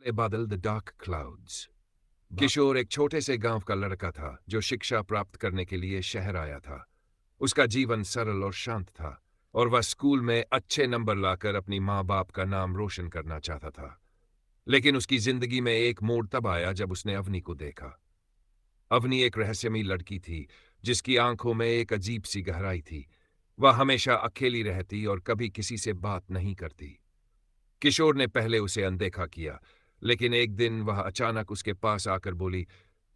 काले बादल, the dark clouds. किशोर एक छोटे से गांव का लड़का था जो शिक्षा प्राप्त करने के लिए शहर आया था। उसका जीवन सरल और शांत था और वह स्कूल में अच्छे नंबर लाकर अपनी माँ बाप का नाम रोशन करना चाहता था। लेकिन उसकी जिंदगी में एक मोड़ तब आया जब उसने अवनी को देखा। अवनी एक रहस्यमयी लड़की थी जिसकी आंखों में एक अजीब सी गहराई थी। वह हमेशा अकेली रहती और कभी किसी से बात नहीं करती। किशोर ने पहले उसे अनदेखा किया, लेकिन एक दिन वह अचानक उसके पास आकर बोली,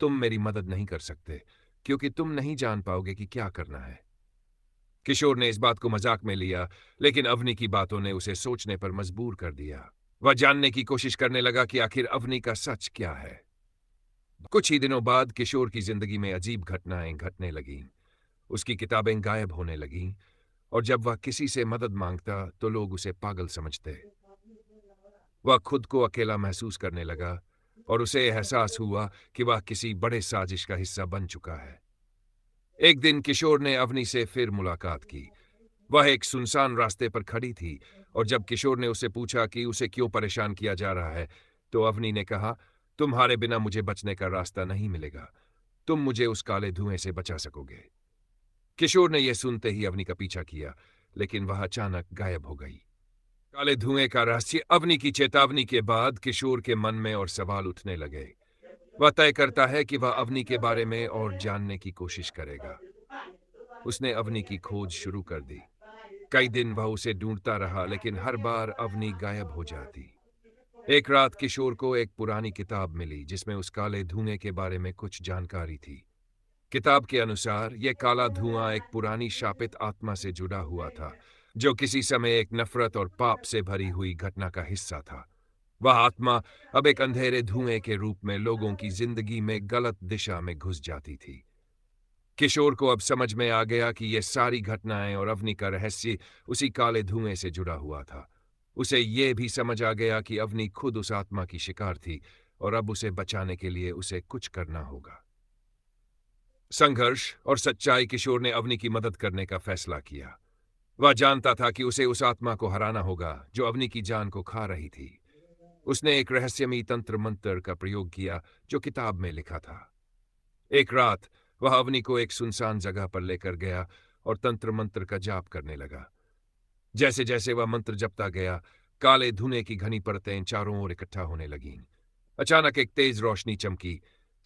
तुम मेरी मदद नहीं कर सकते क्योंकि तुम नहीं जान पाओगे कि क्या करना है। किशोर ने इस बात को मजाक में लिया, लेकिन अवनी की बातों ने उसे सोचने पर मजबूर कर दिया। वह जानने की कोशिश करने लगा कि आखिर अवनी का सच क्या है। कुछ ही दिनों बाद किशोर की जिंदगी में अजीब घटनाएं घटने लगीं। उसकी किताबें गायब होने लगीं और जब वह किसी से मदद मांगता तो लोग उसे पागल समझते। वह खुद को अकेला महसूस करने लगा और उसे एहसास हुआ कि वह किसी बड़े साजिश का हिस्सा बन चुका है। एक दिन किशोर ने अवनी से फिर मुलाकात की। वह एक सुनसान रास्ते पर खड़ी थी और जब किशोर ने उससे पूछा कि उसे क्यों परेशान किया जा रहा है, तो अवनी ने कहा, तुम्हारे बिना मुझे बचने का रास्ता नहीं मिलेगा। तुम मुझे उस काले धुएं से बचा सकोगे। किशोर ने यह सुनते ही अवनी का पीछा किया, लेकिन वह अचानक गायब हो गई। काले धुएं का रहस्य। अवनी की चेतावनी के बाद किशोर के मन में और सवाल उठने लगे। वह तय करता है कि वह अवनी के बारे में और जानने की कोशिश करेगा। उसने अवनी की खोज शुरू कर दी। कई दिन वह उसे ढूंढता रहा, लेकिन हर बार अवनी गायब हो जाती। एक रात किशोर को एक पुरानी किताब मिली जिसमें उस काले धुएं के बारे में कुछ जानकारी थी। किताब के अनुसार यह काला धुआं एक पुरानी शापित आत्मा से जुड़ा हुआ था, जो किसी समय एक नफरत और पाप से भरी हुई घटना का हिस्सा था। वह आत्मा अब एक अंधेरे धुएं के रूप में लोगों की जिंदगी में गलत दिशा में घुस जाती थी। किशोर को अब समझ में आ गया कि यह सारी घटनाएं और अवनी का रहस्य उसी काले धुएं से जुड़ा हुआ था। उसे यह भी समझ आ गया कि अवनी खुद उस आत्मा की शिकार थी और अब उसे बचाने के लिए उसे कुछ करना होगा। संघर्ष और सच्चाई। किशोर ने अवनी की मदद करने का फैसला किया। वह जानता था कि उसे उस आत्मा को हराना होगा जो अवनी की जान को खा रही थी। उसने एक रहस्यमयी तंत्र मंत्र का प्रयोग किया जो किताब में लिखा था। एक रात वह अवनी को एक सुनसान जगह पर लेकर गया और तंत्र मंत्र का जाप करने लगा। जैसे जैसे वह मंत्र जपता गया, काले धुएं की घनी परतें चारों ओर इकट्ठा होने लगीं। अचानक एक तेज रोशनी चमकी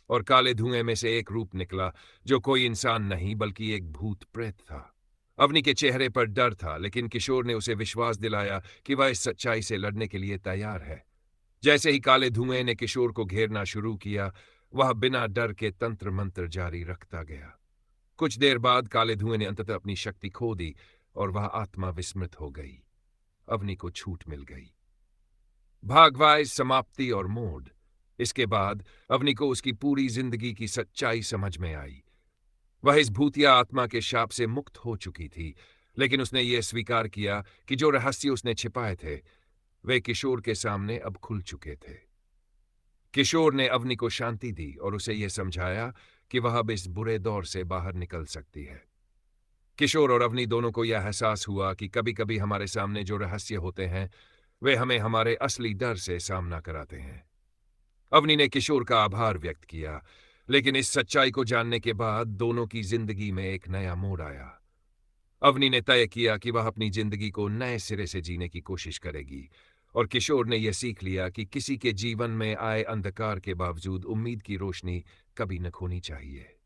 और काले धुएं में से एक रूप निकला जो कोई इंसान नहीं बल्कि एक भूत प्रेत था। अवनी के चेहरे पर डर था, लेकिन किशोर ने उसे विश्वास दिलाया कि वह इस सच्चाई से लड़ने के लिए तैयार है। जैसे ही काले धुएं ने किशोर को घेरना शुरू किया, वह बिना डर के तंत्र मंत्र जारी रखता गया। कुछ देर बाद काले धुएं ने अंततः अपनी शक्ति खो दी और वह आत्मा विस्मृत हो गई। अवनी को छूट मिल गई। भागवाई, समाप्ति और मोड़। इसके बाद अवनी को उसकी पूरी जिंदगी की सच्चाई समझ में आई। वह इस भूतिया आत्मा के शाप से मुक्त हो चुकी थी, लेकिन उसने यह स्वीकार किया कि जो रहस्य उसने छिपाए थे वे किशोर के सामने अब खुल चुके थे। किशोर ने अवनी को शांति दी और उसे यह समझाया कि वह अब इस बुरे दौर से बाहर निकल सकती है। किशोर और अवनी दोनों को यह एहसास हुआ कि कभी-कभी हमारे सामने जो रहस्य होते हैं वे हमें हमारे असली डर से सामना कराते हैं। अवनी ने किशोर का आभार व्यक्त किया, लेकिन इस सच्चाई को जानने के बाद दोनों की जिंदगी में एक नया मोड़ आया। अवनी ने तय किया कि वह अपनी जिंदगी को नए सिरे से जीने की कोशिश करेगी और किशोर ने यह सीख लिया कि किसी के जीवन में आए अंधकार के बावजूद उम्मीद की रोशनी कभी न खोनी चाहिए।